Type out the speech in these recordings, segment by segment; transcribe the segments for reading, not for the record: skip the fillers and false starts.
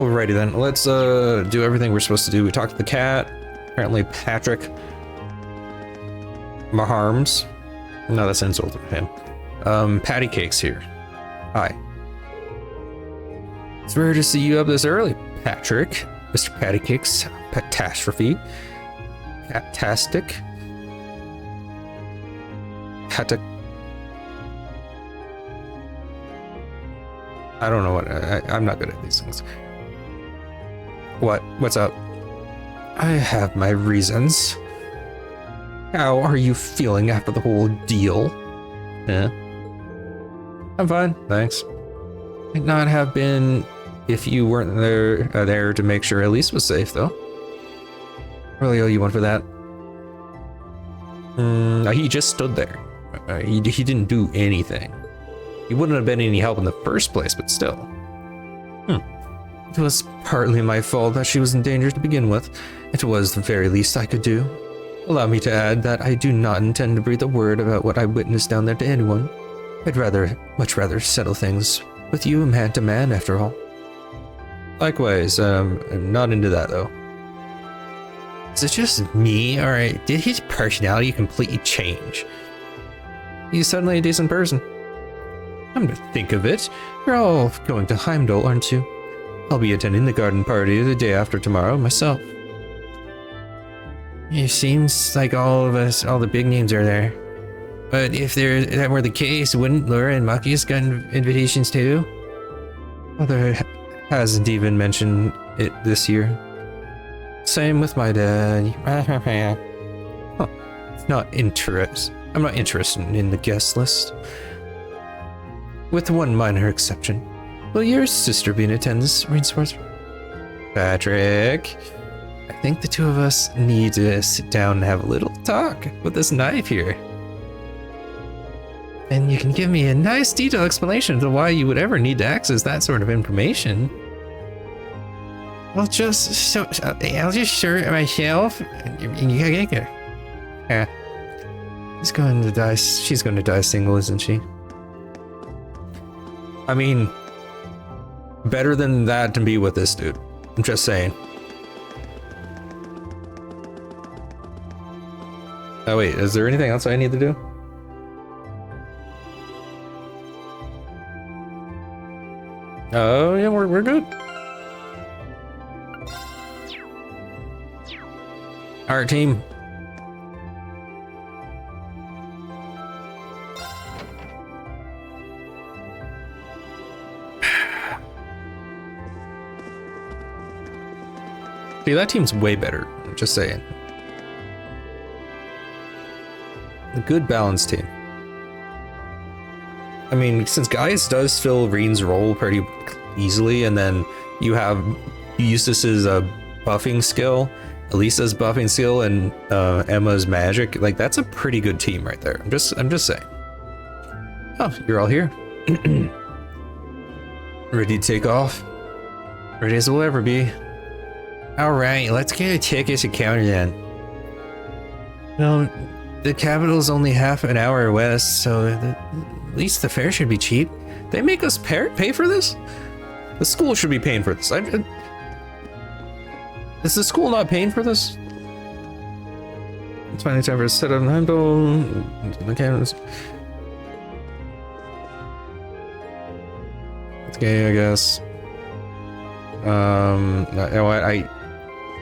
Alrighty then, let's do everything we're supposed to do. We talked to the cat. Apparently Patrick Maharms. No, that's an insult to him. Patty Cake's here. Hi. It's rare to see you up this early, Patrick. Mr. Patty Cake's catastrophe. Catastic. I don't know what I'm not good at these things. What's up? I have my reasons. How are you feeling after the whole deal? Yeah. I'm fine, thanks. Might not have been if you weren't there to make sure Elise was safe, though. Really owe you one for that. He just stood there. He didn't do anything. He wouldn't have been any help in the first place, but still. It was partly my fault that she was in danger to begin with. It was the very least I could do. Allow me to add that I do not intend to breathe a word about what I witnessed down there to anyone. I'd much rather settle things with you man to man, after all. Likewise, I'm not into that, though. Is it just me, or did his personality completely change? He's suddenly a decent person. Come to think of it, you're all going to Heimdallr, aren't you? I'll be attending the garden party the day after tomorrow myself. It seems like all the big names are there. But if that were the case, wouldn't Laura and Maki's gotten invitations too? Mother hasn't even mentioned it this year. Same with my dad. Huh. I'm not interested in the guest list. With one minor exception. Will your sister be in attendance, Rainsworth? Patrick, I think the two of us need to sit down and have a little talk with this knife here. And you can give me a nice detailed explanation of why you would ever need to access that sort of information. I'll just show it myself. Yeah. She's going to die single, isn't she? I mean, better than that to be with this dude. I'm just saying. Oh wait, is there anything else I need to do? Oh yeah, we're good. Alright, team. See, that team's way better. I'm just saying. A good balanced team. I mean, since Gaius does fill Reen's role pretty easily, and then you have Eustace's buffing skill, Elisa's buffing skill, and Emma's magic, like that's a pretty good team right there. I'm just saying. Oh, you're all here. Ready to take off? Ready as we'll ever be. Alright, let's get a tickets account then. Well, the capital's only half an hour west, so at least the fare should be cheap. They make us pay for this? The school should be paying for this. Is the school not paying for this? It's finally time for a set up Heimdallr. It's gay, I guess. You know what?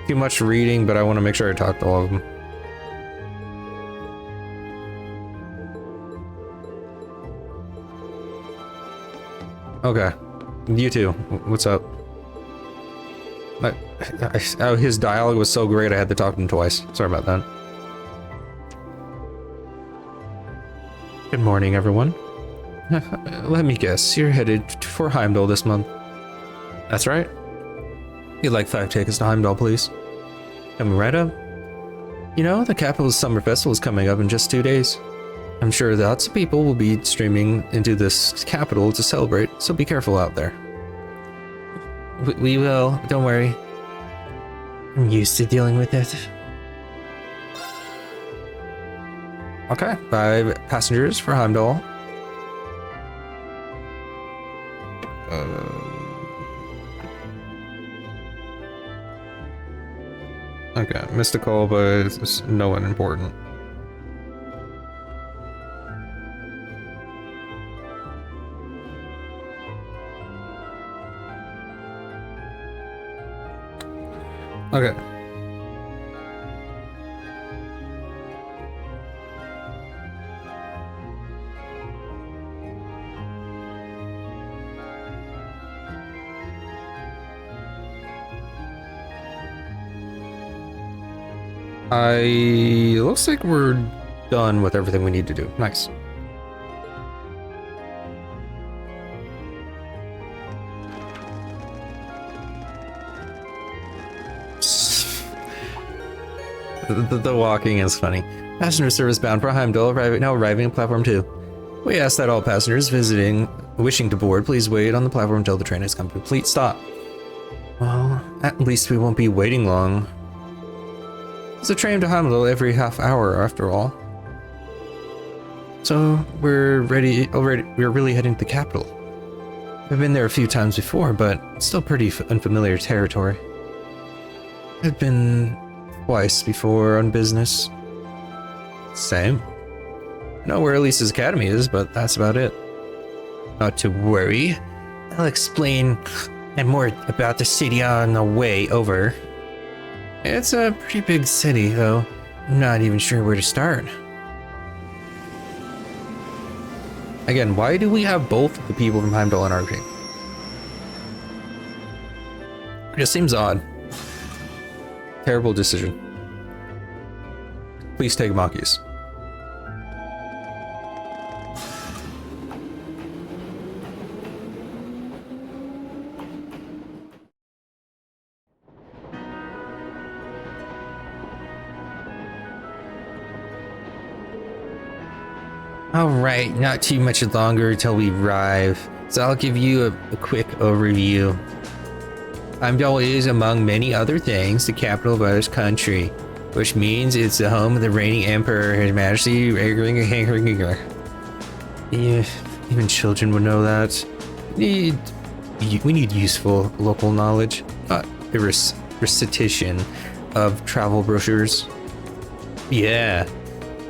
Too much reading, but I want to make sure I talk to all of them. Okay, you too. What's up? Oh, his dialogue was so great I had to talk to him twice. Sorry about that. Good morning, everyone. Let me guess, you're headed for Heimdallr this month. That's right. You'd like 5 tickets to Heimdallr, please. Coming right up. You know, the capital's summer festival is coming up in just 2 days. I'm sure lots of people will be streaming into this capital to celebrate, so be careful out there. We will, don't worry. I'm used to dealing with it. Okay, 5 passengers for Heimdallr. Okay, mystical, but it's no one important. Okay. Looks like we're done with everything we need to do. Nice. The walking is funny. Passenger service bound for Heimdallr now arriving at platform 2. We ask that all passengers wishing to board, please wait on the platform until the train has come to a complete stop. Well, at least we won't be waiting long. There's a train to Heimdallr every half hour, after all. So we're ready already. We're really heading to the capital. I've been there a few times before, but it's still pretty unfamiliar territory. I've been twice before on business. Same. I know where Elise's academy is, but that's about it. Not to worry. I'll explain more about the city on the way over. It's a pretty big city, though. I'm not even sure where to start. Again, why do we have both the people from Heimdallr in our team? It just seems odd. Terrible decision. Please take Maki's. Alright, not too much longer till we arrive, so I'll give you a quick overview. Heimdallr is, among many other things, the capital of our country, which means it's the home of the reigning emperor, His Majesty. Yeah, even children would know that. We need useful local knowledge, not a recitation of travel brochures. Yeah,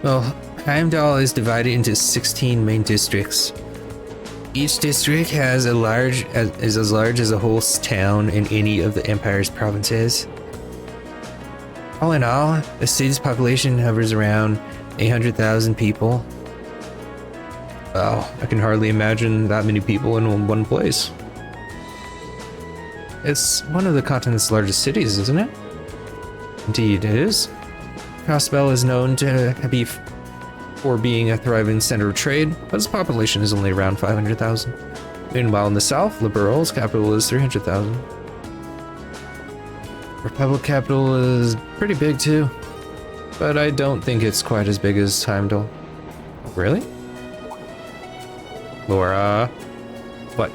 well, Heimdallr is divided into 16 main districts. Each district is as large as a whole town in any of the Empire's provinces. All in all, the city's population hovers around 800,000 people. Wow, I can hardly imagine that many people in one place. It's one of the continent's largest cities, isn't it? Indeed, it is. Crossbell is known to be for being a thriving center of trade, but its population is only around 500,000. Meanwhile, in the south, Liberal's capital is 300,000. Republic capital is pretty big too, but I don't think it's quite as big as Heimdallr. Really? Laura? What?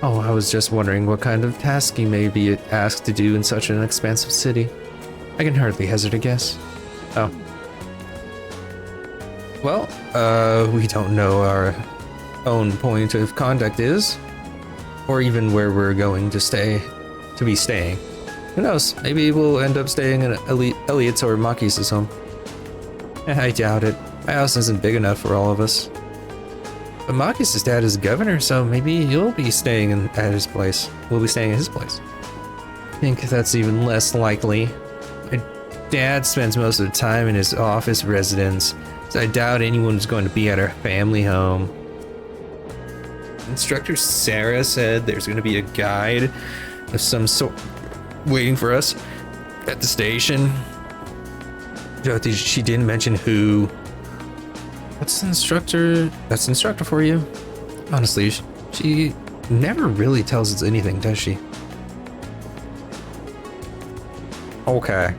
Oh, I was just wondering what kind of task you may be asked to do in such an expansive city. I can hardly hazard a guess. Oh. Well, we don't know our own point of contact is, or even where we're going to be staying. Who knows? Maybe we'll end up staying in Elliot's or Maki's home. I doubt it. My house isn't big enough for all of us. But Maki's dad is governor, so maybe you'll be staying at his place. We'll be staying at his place. I think that's even less likely. My dad spends most of the time in his office residence, so I doubt anyone's going to be at our family home. Instructor Sarah said there's going to be a guide of some sort waiting for us at the station. She didn't mention who. What's the instructor? That's the instructor for you. Honestly, she never really tells us anything, does she? Okay.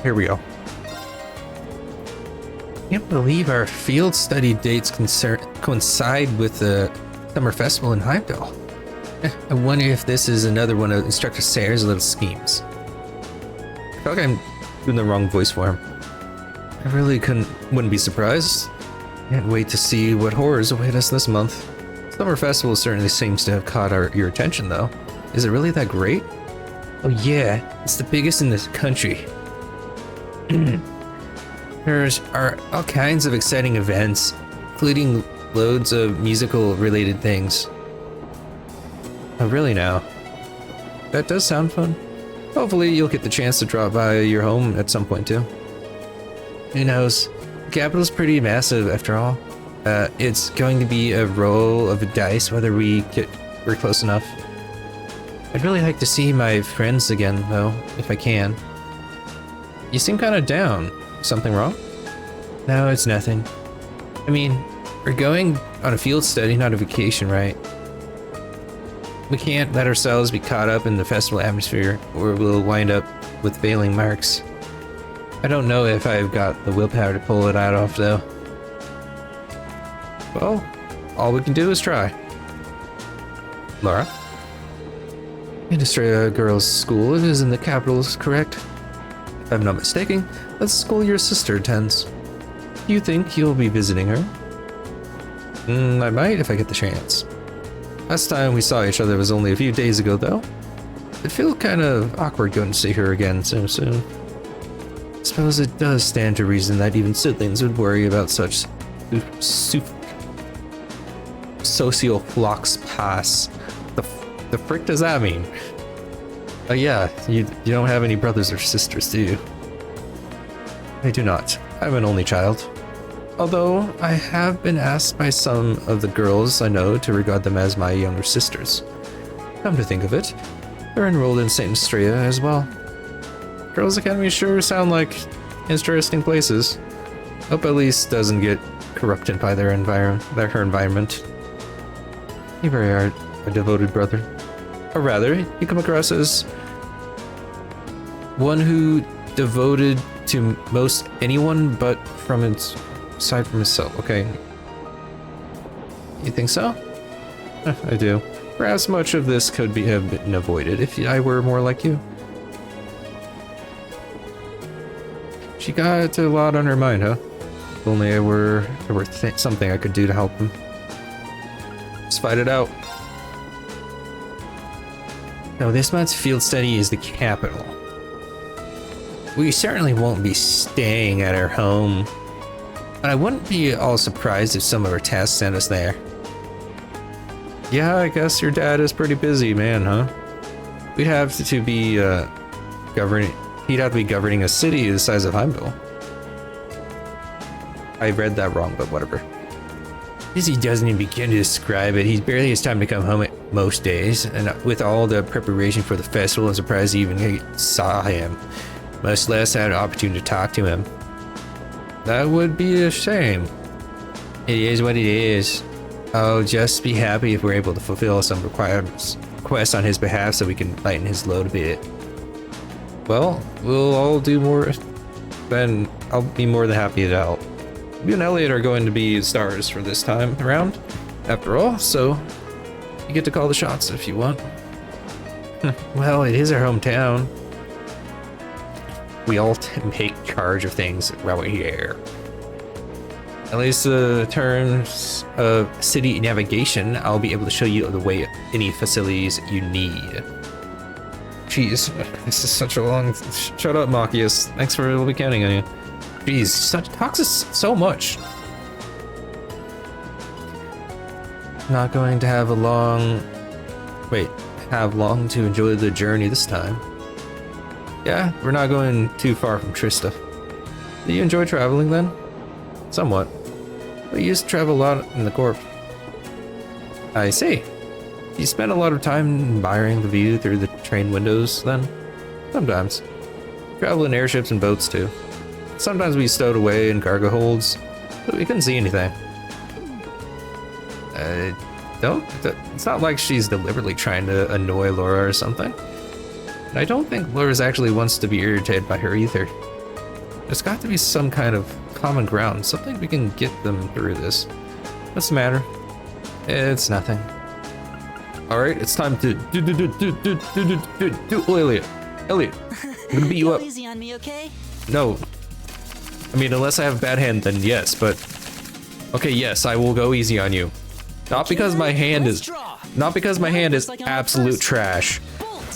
Here we go. Can't believe our field study dates coincide with the summer festival in Heimdallr. I wonder if this is another one of Instructor Sarah's little schemes. I feel like I'm doing the wrong voice for him. I really wouldn't be surprised. Can't wait to see what horrors await us this month. Summer Festival certainly seems to have caught your attention, though. Is it really that great? Oh yeah, it's the biggest in this country. There are all kinds of exciting events, including loads of musical-related things. Oh, really now? That does sound fun. Hopefully you'll get the chance to drop by your home at some point, too. Who knows? The capital's pretty massive, after all. It's going to be a roll of the dice whether we're close enough. I'd really like to see my friends again, though, if I can. You seem kind of down. Something wrong? No, it's nothing. I mean, we're going on a field study, not a vacation, right? We can't let ourselves be caught up in the festival atmosphere, or we'll wind up with failing marks. I don't know if I've got the willpower to pull it out off, though. Well, all we can do is try. Laura? Industria Girls' School is in the capital, correct? If I'm not mistaken, that's the school your sister attends. Do you think you'll be visiting her? I might if I get the chance. Last time we saw each other was only a few days ago, though. It'd feel kind of awkward going to see her again so soon. I suppose it does stand to reason that even siblings would worry about such social flux pass. The frick does that mean? Yeah, you don't have any brothers or sisters, do you? I do not. I'm an only child. Although I have been asked by some of the girls I know to regard them as my younger sisters. Come to think of it, they're enrolled in St. Estrella as well. Girls' academies sure sound like interesting places. Hope Elise doesn't get corrupted by her environment. You really are a devoted brother. Or rather, you come across as one who devoted to most anyone but aside from himself. Okay. You think so? I do. Perhaps much of this could have been avoided if I were more like you. She got a lot on her mind, huh? If only there were something I could do to help him. Let's fight it out. No, this month's field study is the capital. We certainly won't be staying at our home, but I wouldn't be all surprised if some of our tasks sent us there. Yeah, I guess your dad is pretty busy, man, huh? We'd have to be he'd have to be governing a city the size of Heimdallr. I read that wrong, but whatever. Busy doesn't even begin to describe it. He barely has time to come home at most days, and with all the preparation for the festival, I'm surprised he even saw him, much less had an opportunity to talk to him. That would be a shame. It is what it is. I'll just be happy if we're able to fulfill some requests on his behalf so we can lighten his load a bit. Well, we'll all do more, then I'll be more than happy to help. You and Elliot are going to be stars for this time around, after all, so you get to call the shots if you want. Well, it is our hometown. We all take charge of things around here. At least in terms of city navigation, I'll be able to show you the way any facilities you need. Jeez, this is such a long... Shut up, Machias. Thanks for be counting on you. Jeez, talks so much. Not going to have long to enjoy the journey this time. Yeah, we're not going too far from Trista. Do you enjoy traveling then? Somewhat. We used to travel a lot in the Corp. I see. You spend a lot of time admiring the view through the train windows then? Sometimes. Travel in airships and boats too. Sometimes we stowed away in cargo holds, but we couldn't see anything. It's not like she's deliberately trying to annoy Laura or something. And I don't think Laura actually wants to be irritated by her either. There's got to be some kind of common ground, something we can get them through this. What's the matter? It's nothing. Alright, it's time to Elliot, I'm gonna beat you up. Easy on me, okay? No. I mean, unless I have a bad hand, then yes, but... Okay, yes, I will go easy on you. Not because my hand is absolute trash,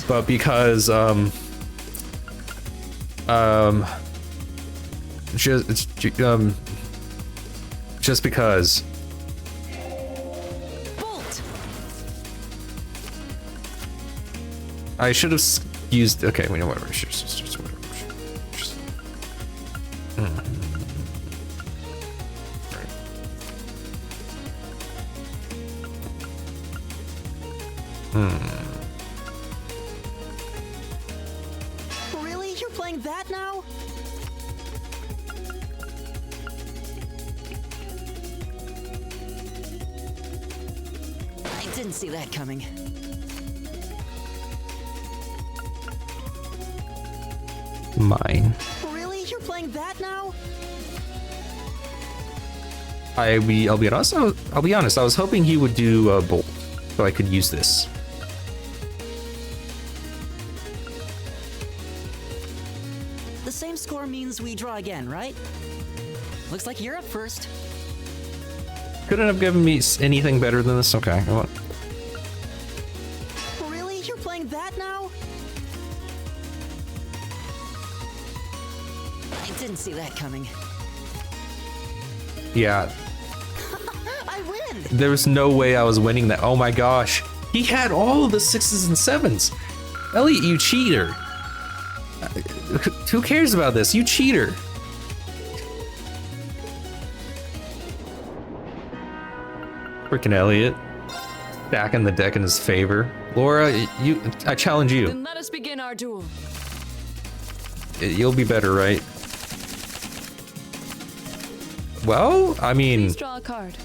but because just because. I should have used. Okay, we know whatever. Just whatever. Just, Really? You're playing that now? I didn't see that coming. Mine. Really? You're playing that now? I'll be honest. I'll be honest. I was hoping he would do a bolt, so I could use this. The same score means we draw again, right? Looks like you're up first. Couldn't have given me anything better than this. Okay. Well, Really? You're playing that now? I didn't see that coming. yeah. I win! There was no way I was winning that. Oh my gosh. He had all of the 6s and 7s. Elliot, you cheater. Who cares about this? You cheater. Freaking Elliot. Stacking the deck in his favor. Laura, I challenge you. Then let us begin our duel. You'll be better, right? Well, I mean, Please draw a card.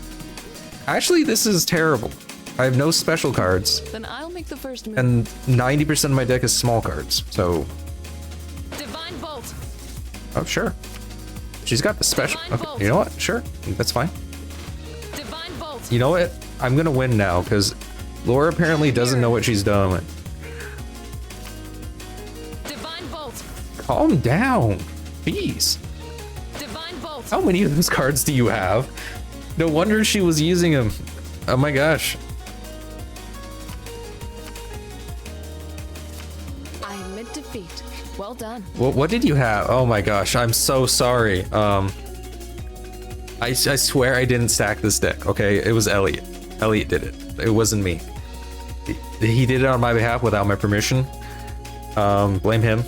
actually, this is terrible. I have no special cards, Then I'll make the first move. and 90% of my deck is small cards, so... Divine Bolt. Oh, sure. She's got the special... Divine Okay, Bolt. you know what? Sure, that's fine. Divine Bolt. You know what? I'm gonna win now, because Laura apparently doesn't know what she's doing. Divine Bolt. Calm down. Jeez. Divine Bolt. How many of those cards do you have? No wonder she was using them. Oh my gosh. I admit defeat. Well done. What did you have? Oh my gosh, I'm so sorry. I swear I didn't stack this deck, okay? It was Elliot. Elliot did it. It wasn't me. He did it on my behalf without my permission. Blame him.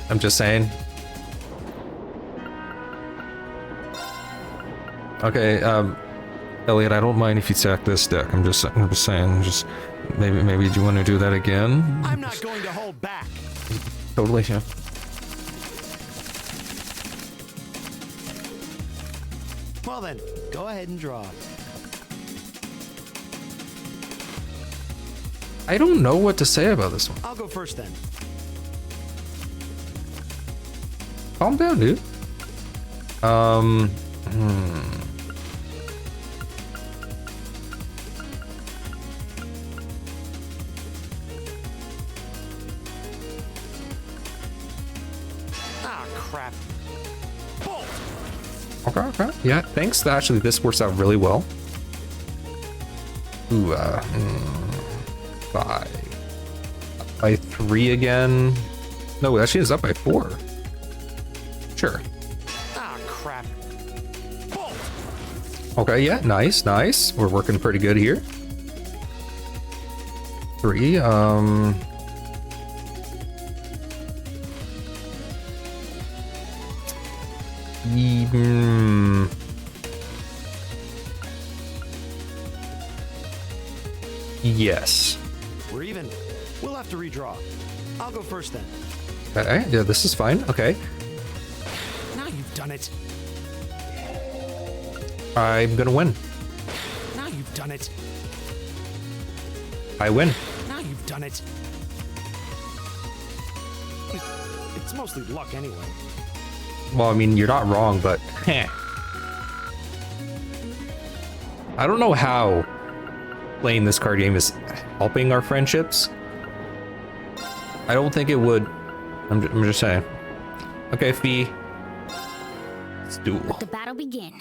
I'm just saying. Okay, Elliot, I don't mind if you stack this deck. I'm just saying, just maybe do you want to do that again? I'm not going to hold back. Totally, yeah. Well then, go ahead and draw. I don't know what to say about this one. I'll go first then. Calm down, dude. Ah, crap. Bolt! Okay. Yeah, thanks. Actually, this works out really well. Ooh, 5. By 3 again. No, actually, it's up by 4. Sure. Ah, crap. Bolt! Okay, yeah, nice. We're working pretty good here. 3, Yes. We're even. We'll have to redraw. I'll go first then. Okay, yeah, this is fine. Okay. Now you've done it. I'm gonna win. Now you've done it. I win. Now you've done it. It's mostly luck anyway. Well, I mean, you're not wrong, but heh. I don't know how playing this card game is helping our friendships. I don't think it would. I'm just saying. Okay, Fee. Let's duel. Let the battle begin.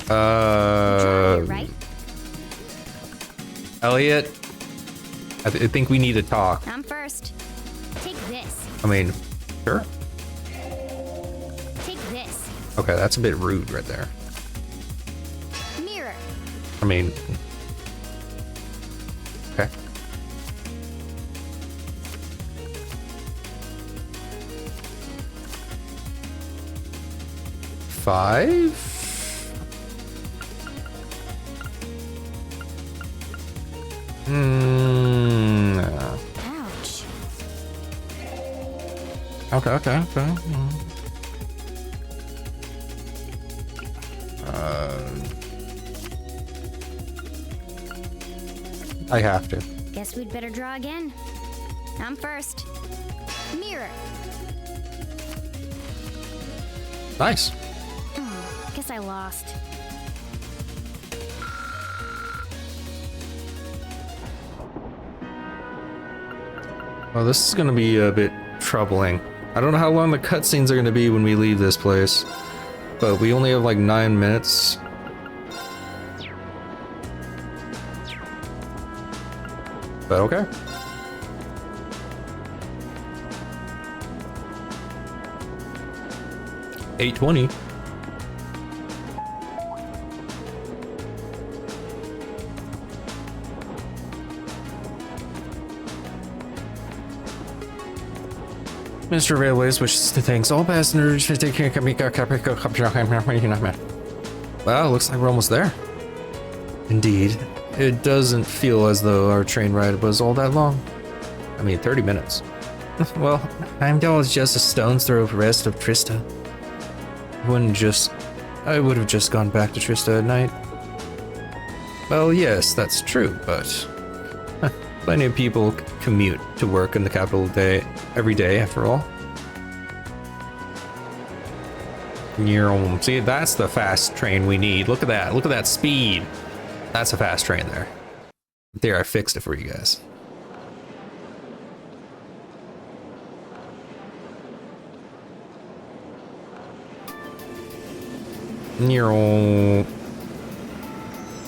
Right? Elliot, I think we need to talk. I'm first. Take this. I mean, sure. Take this. Okay, that's a bit rude right there. Mirror. I mean, okay. Five? Ouch. Okay. I have to. Guess we'd better draw again. I'm first. Mirror. Nice. Guess I lost. Well, this is gonna be a bit troubling. I don't know how long the cutscenes are gonna be when we leave this place, but we only have like 9 minutes. But okay. $8.20. Minister of Railways wishes to thank all passengers for taking Wow, looks like we're almost there. Indeed. It doesn't feel as though our train ride was all that long. I mean, 30 minutes. Well, Heimdallr is just a stone's throw rest of Trista. I would have just gone back to Trista at night. Well, yes, that's true, but plenty of people commute to work in the capital every day, after all. See, that's the fast train we need. Look at that. Look at that speed. That's a fast train there. There, I fixed it for you guys.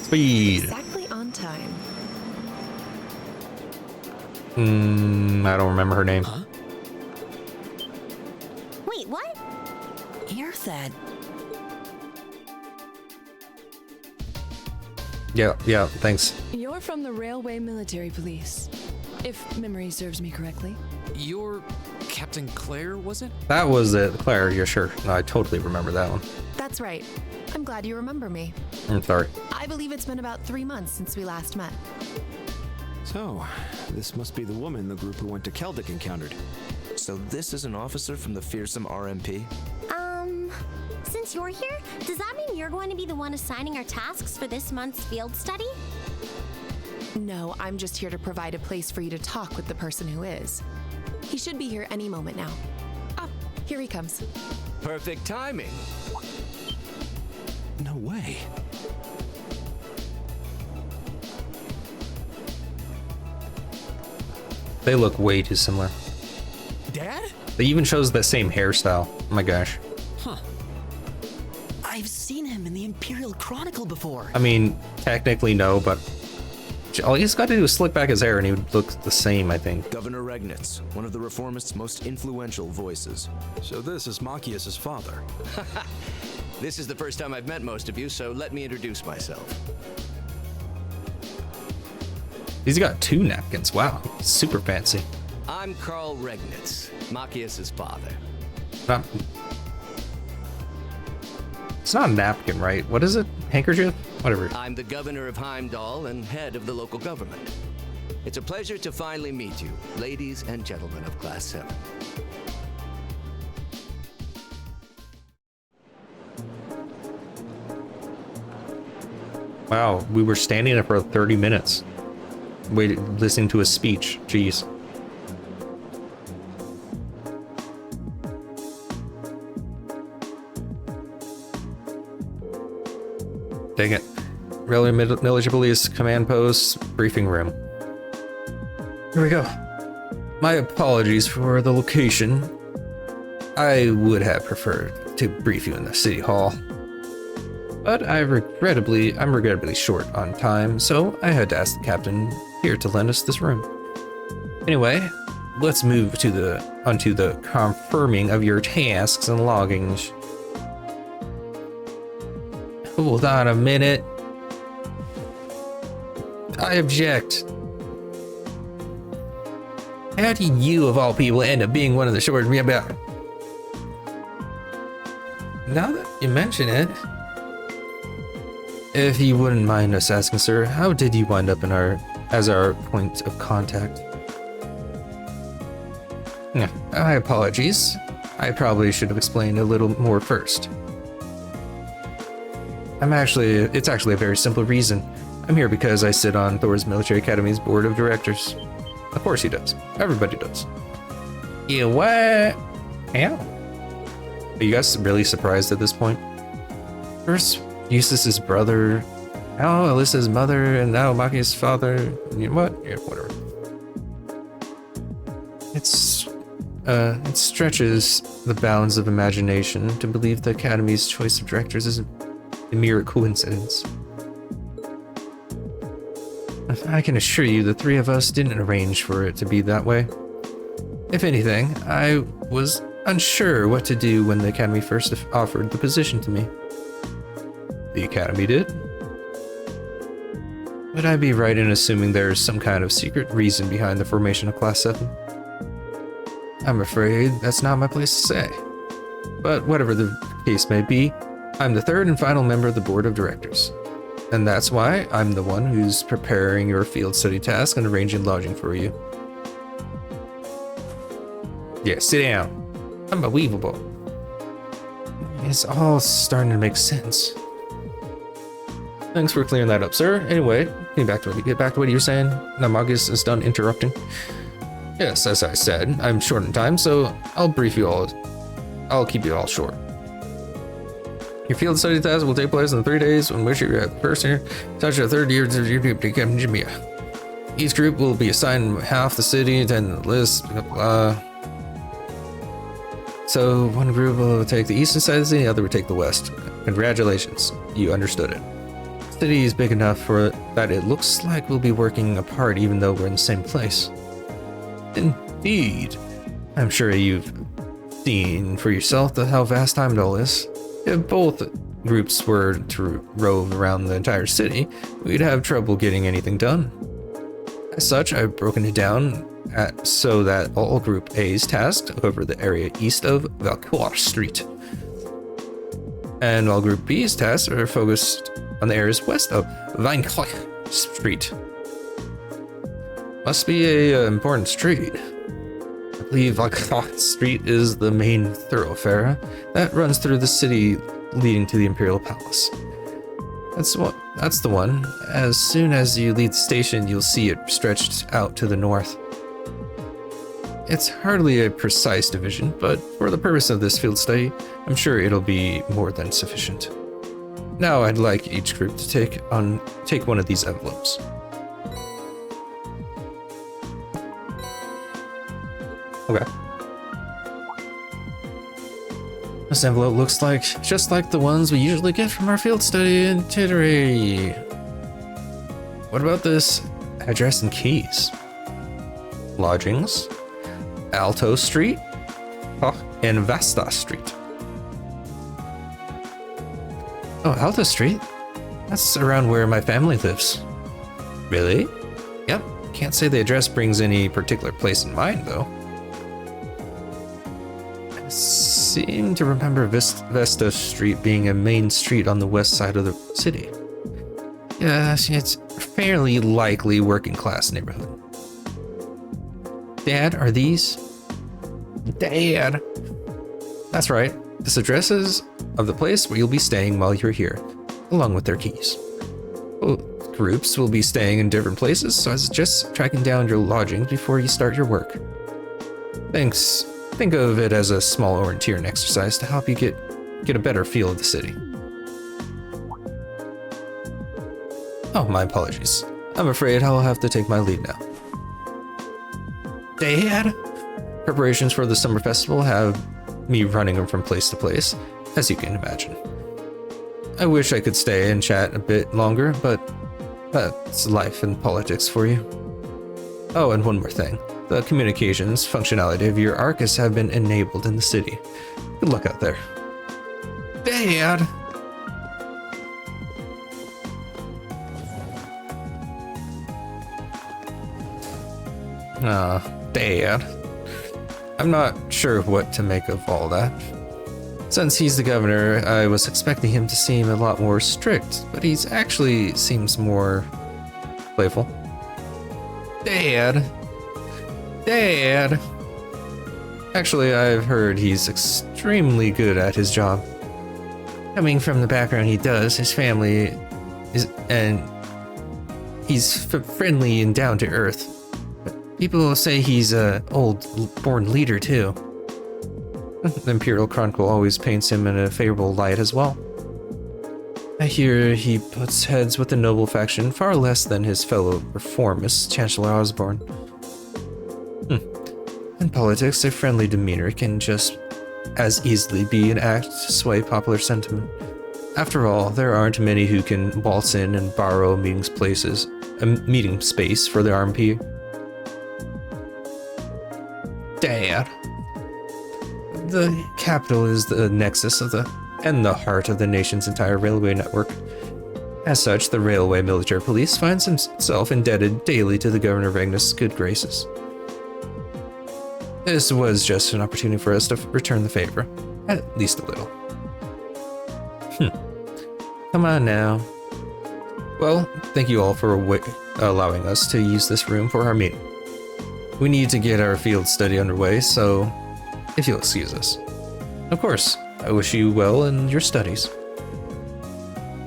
Speed. Exactly on time. I don't remember her name. Huh? Wait, what? Earthed. Yeah, thanks. You're from the Railway Military Police, if memory serves me correctly. You're Captain Claire, was it? That was it, Claire, you're sure. No, I totally remember that one. That's right. I'm glad you remember me. I'm sorry. I believe it's been about 3 months since we last met. So, this must be the woman the group who went to Keldic encountered. So this is an officer from the fearsome RMP? Since you're here, does that mean you're going to be the one assigning our tasks for this month's field study? No, I'm just here to provide a place for you to talk with the person who is. He should be here any moment now. Ah, here he comes. Perfect timing. No way. They look way too similar. Dad? They even chose the same hairstyle. Oh my gosh. Huh. I've seen him in the Imperial Chronicle before. I mean, technically no, but all he's got to do is slick back his hair and he would look the same, I think. Governor Regnitz, one of the reformists' most influential voices. So this is Machias's father. This is the first time I've met most of you, so let me introduce myself. He's got 2 napkins. Wow, super fancy. I'm Carl Regnitz, Machias's father. Not, it's not a napkin, right? What is it? Handkerchief? Whatever. I'm the governor of Heimdallr and head of the local government. It's a pleasure to finally meet you, ladies and gentlemen of Class 7. Wow, we were standing there for 30 minutes. Listening to his speech. Jeez. Dang it. Railway Military Police Command Post Briefing Room. Here we go. My apologies for the location. I would have preferred to brief you in the City Hall. But I'm regrettably short on time, so I had to ask the captain here to lend us this room. Anyway, let's move onto the confirming of your tasks and loggings. Hold on a minute. I object. How do you, of all people, end up being one of the short? Now that you mention it, if you wouldn't mind us asking, sir, how did you wind up as our point of contact? My apologies. I probably should have explained a little more first. It's actually a very simple reason. I'm here because I sit on Thor's Military Academy's board of directors. Of course he does. Everybody does. Yeah, what? How? Are you guys really surprised at this point? First, Eustace's brother, now Alyssa's mother, and now Maki's father. What? Yeah, whatever. It stretches the bounds of imagination to believe the Academy's choice of directors is a mere coincidence. I can assure you the three of us didn't arrange for it to be that way. If anything, I was unsure what to do when the Academy first offered the position to me. The Academy did? Would I be right in assuming there's some kind of secret reason behind the formation of Class 7? I'm afraid that's not my place to say. But whatever the case may be, I'm the third and final member of the board of directors. And that's why I'm the one who's preparing your field study task and arranging lodging for you. Yeah, sit down. Unbelievable. It's all starting to make sense. Thanks for clearing that up, sir. Anyway, get back to what you were saying. Now Magus is done interrupting. Yes, as I said, I'm short on time, so I'll brief you all. I'll keep you all short. Your field study task will take place in 3 days, in which you're at first year, touch your third year to become engineer. Each group will be assigned half the city, then the list, blah, blah. So one group will take the eastern side of the city, the other will take the west. Congratulations, you understood it. The city is big enough for that it looks like we'll be working apart even though we're in the same place. Indeed. I'm sure you've seen for yourself how vast Heimdallr is. If both groups were to rove around the entire city, we'd have trouble getting anything done. As such, I've broken it down so that all Group A's tasked over the area east of Valcour Street, and all Group B's tasks are focused on the areas west of Vinecourt Street. Must be a important street. I believe Valcourt Street is the main thoroughfare that runs through the city leading to the Imperial Palace. That's the one. As soon as you leave the station, you'll see it stretched out to the north. It's hardly a precise division, but for the purpose of this field study, I'm sure it'll be more than sufficient. Now I'd like each group to take one of these envelopes. Okay. This envelope looks just like the ones we usually get from our field study in Tittery. What about this address and keys? Lodgings, Alto Street, and Vasta Street. Oh, Alto Street? That's around where my family lives. Really? Yep. Can't say the address brings any particular place in mind, though. I seem to remember Vesta Street being a main street on the west side of the city. Yes, it's a fairly likely working class neighborhood. Dad, are these? Dad! That's right. This address is of the place where you'll be staying while you're here, along with their keys. Both groups will be staying in different places, so I suggest tracking down your lodgings before you start your work. Think of it as a small orienteering exercise to help you get a better feel of the city. Oh, my apologies. I'm afraid I'll have to take my leave now. Dad? Preparations for the summer festival have me running from place to place, as you can imagine. I wish I could stay and chat a bit longer, but that's life and politics for you. Oh, and one more thing. The communications functionality of your Arcus have been enabled in the city. Good luck out there. Dad! Dad. I'm not sure what to make of all that. Since he's the governor, I was expecting him to seem a lot more strict, but he's actually seems more playful. Dad. Dad. Actually, I've heard he's extremely good at his job. Coming from the background he does, his family is, and he's friendly and down to earth. People say he's a old-born leader too. The Imperial Chronicle always paints him in a favorable light as well. I hear he puts heads with the noble faction far less than his fellow reformist, Chancellor Osborne. In politics, a friendly demeanor can just as easily be an act to sway popular sentiment. After all, there aren't many who can waltz in and borrow a meeting space for the RMP. Dad. The capital is the nexus of and the heart of the nation's entire railway network. As such, the Railway Military Police finds himself indebted daily to the Governor of Agnes' good graces. This was just an opportunity for us to return the favor, at least a little. Come on now. Well, thank you all for allowing us to use this room for our meeting. We need to get our field study underway, so if you'll excuse us. Of course, I wish you well in your studies.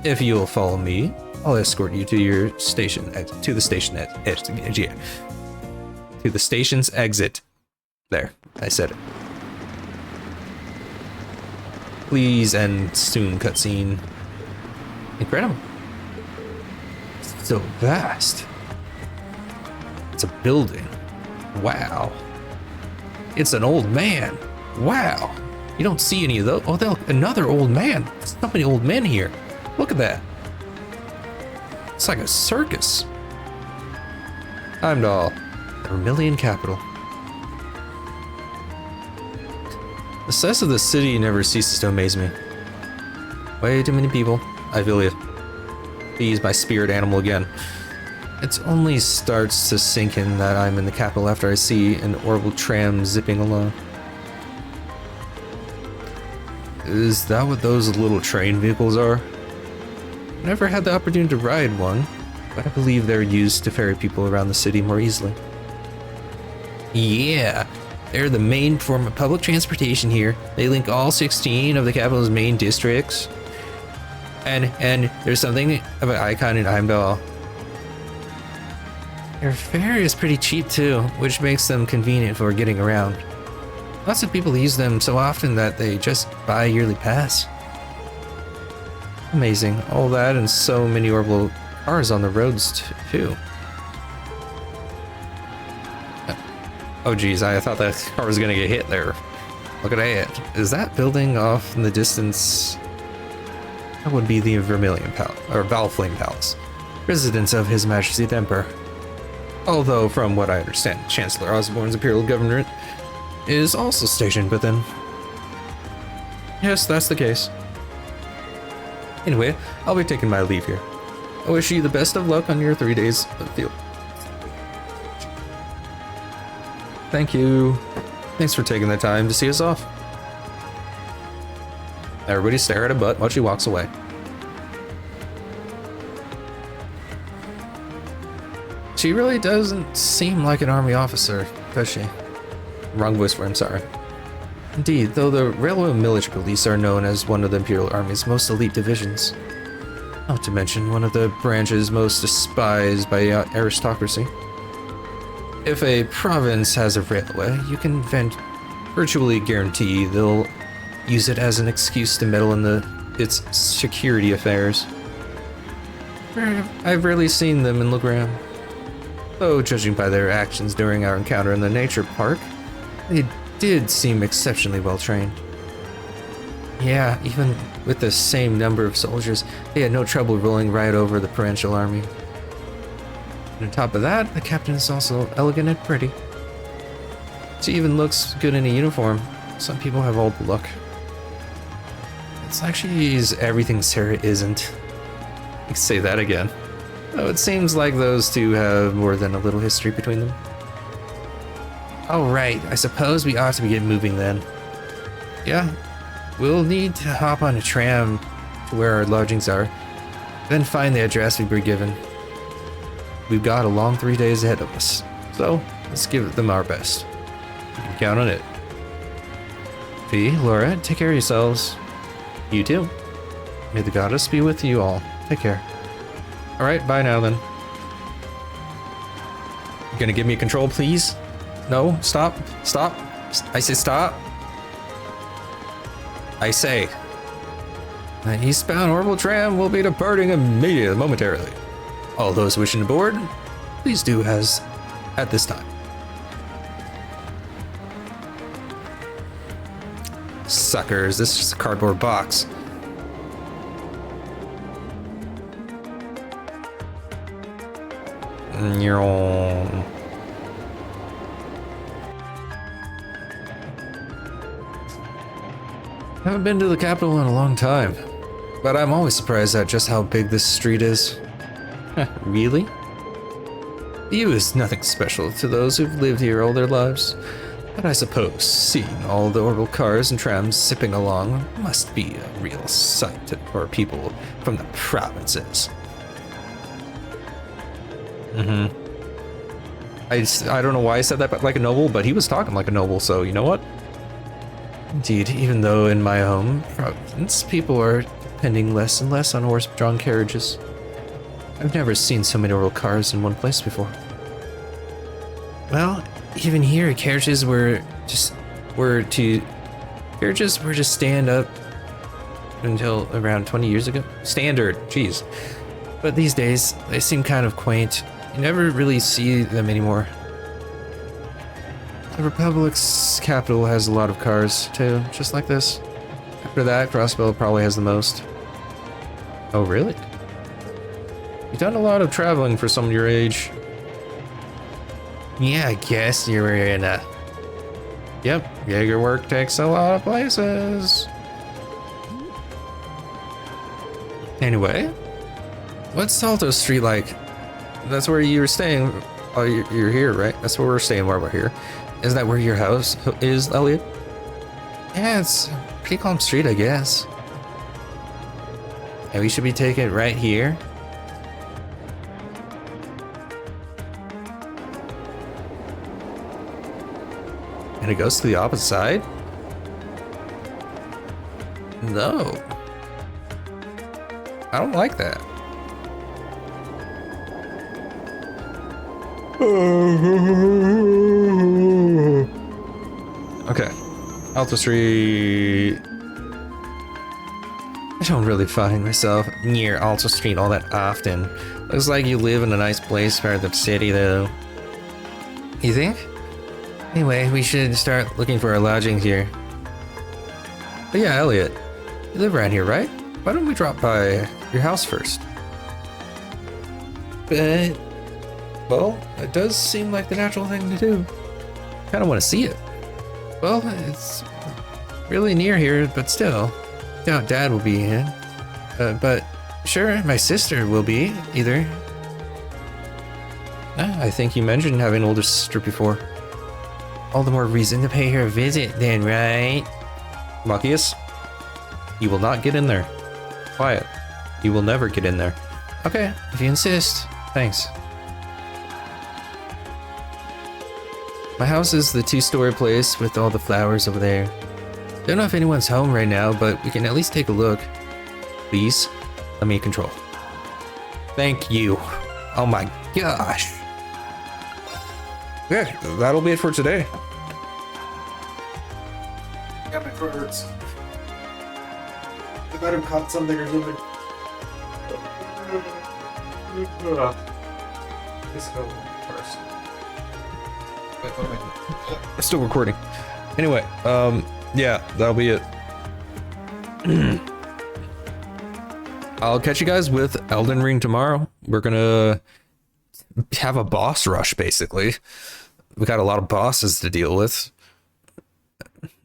If you'll follow me, I'll escort you to your station, to the station's exit. There, I said it. Please end soon cutscene. Incredible. So vast. It's a building. Wow. It's an old man. Wow. You don't see any of those. Oh, look, another old man. There's so many old men here. Look at that. It's like a circus. Heimdallr, the Vermilion capital. The size of the city never ceases to amaze me. Way too many people. I feel you. He's my spirit animal again. It only starts to sink in that I'm in the capital after I see an orbital tram zipping along. Is that what those little train vehicles are? Never had the opportunity to ride one, but I believe they're used to ferry people around the city more easily. Yeah, they're the main form of public transportation here. They link all 16 of the capital's main districts. And there's something of an icon in Heimdallr. Their fare is pretty cheap too, which makes them convenient for getting around. Lots of people use them so often that they just buy a yearly pass. Amazing, all that and so many orbital cars on the roads too. Oh geez, I thought that car was gonna get hit there. Look at that. Is that building off in the distance? That would be the Vermilion Palace, or Valflame Palace, residence of His Majesty the Emperor. Although, from what I understand, Chancellor Osborne's Imperial Governorate is also stationed within. Yes, that's the case. Anyway, I'll be taking my leave here. I wish you the best of luck on your 3 days of field. Thank you. Thanks for taking the time to see us off. Everybody stare at a butt while she walks away. She really doesn't seem like an army officer, does she? Wrong voice for him, sorry. Indeed, though the Railway Military Police are known as one of the Imperial Army's most elite divisions. Not to mention one of the branches most despised by aristocracy. If a province has a railway, you can virtually guarantee they'll use it as an excuse to meddle in its security affairs. I've rarely seen them in Legram. Though, judging by their actions during our encounter in the nature park, they did seem exceptionally well trained. Yeah, even with the same number of soldiers, they had no trouble rolling right over the provincial army. And on top of that, the captain is also elegant and pretty. She even looks good in a uniform. Some people have all the look. It's like she's everything Sarah isn't. I can say that again. Though it seems like those two have more than a little history between them. Oh right, I suppose we ought to be getting moving then. Yeah, we'll need to hop on a tram to where our lodgings are, then find the address we were given. We've got a long 3 days ahead of us, so let's give them our best. You can count on it. Fee, Laura, take care of yourselves. You too. May the goddess be with you all. Take care. Alright, bye now then. You gonna give me control, please? No, stop, stop. I say stop. I say. The eastbound orbital tram will be departing immediately, momentarily. All those wishing to board, please do as at this time. Suckers, this is just a cardboard box. Haven't been to the capital in a long time, but I'm always surprised at just how big this street is. Really? View is nothing special to those who've lived here all their lives, but I suppose seeing all the orbital cars and trams zipping along must be a real sight for people from the provinces. I don't know why I said that like a noble, but he was talking like a noble, so you know what? Indeed, even though in my home province, people are depending less and less on horse-drawn carriages. I've never seen so many orbital cars in one place before. Well, even here, carriages were just stand up until around 20 years ago. Standard, jeez. But these days, they seem kind of quaint. You never really see them anymore. The Republic's capital has a lot of cars, too, just like this. After that, Crossbell probably has the most. Oh, really? You've done a lot of traveling for someone your age. Yeah, I guess you're in a... Yep, Jaeger work takes a lot of places. Anyway, what's Salto Street like? That's where you were staying. Oh, you're here, right? That's where we're staying while we're here. Isn't that where your house is, Elliot? Yeah, it's a pretty calm street, I guess. And we should be taking it right here. And it goes to the opposite side? No. I don't like that. Okay. Alto Street. I don't really find myself near Alto Street all that often. Looks like you live in a nice place part of the city, though. You think? Anyway, we should start looking for our lodgings here. But yeah, Elliot, you live around here, right? Why don't we drop by your house first? But, well, it does seem like the natural thing to do. Kind of want to see it. Well, it's really near here, but still. Doubt Dad will be in. But sure, my sister will be, either. I think you mentioned having an older sister before. All the more reason to pay her a visit then, right? Machias, you will not get in there. Quiet. You will never get in there. Okay, if you insist. Thanks. My house is the 2-story place with all the flowers over there. Don't know if anyone's home right now, but we can at least take a look. Please, let me control. Thank you. Oh my gosh. Yeah, that'll be it for today. Yeah, my throat hurts. I might have caught something or something. Let's go first. Wait, what am I doing? I'm still recording. Anyway, yeah, that'll be it. I'll catch you guys with Elden Ring tomorrow. We're gonna have a boss rush, basically. We got a lot of bosses to deal with.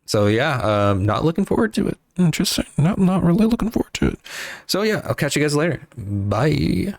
So yeah, not looking forward to it. Interesting. Not really looking forward to it. So yeah, I'll catch you guys later. Bye.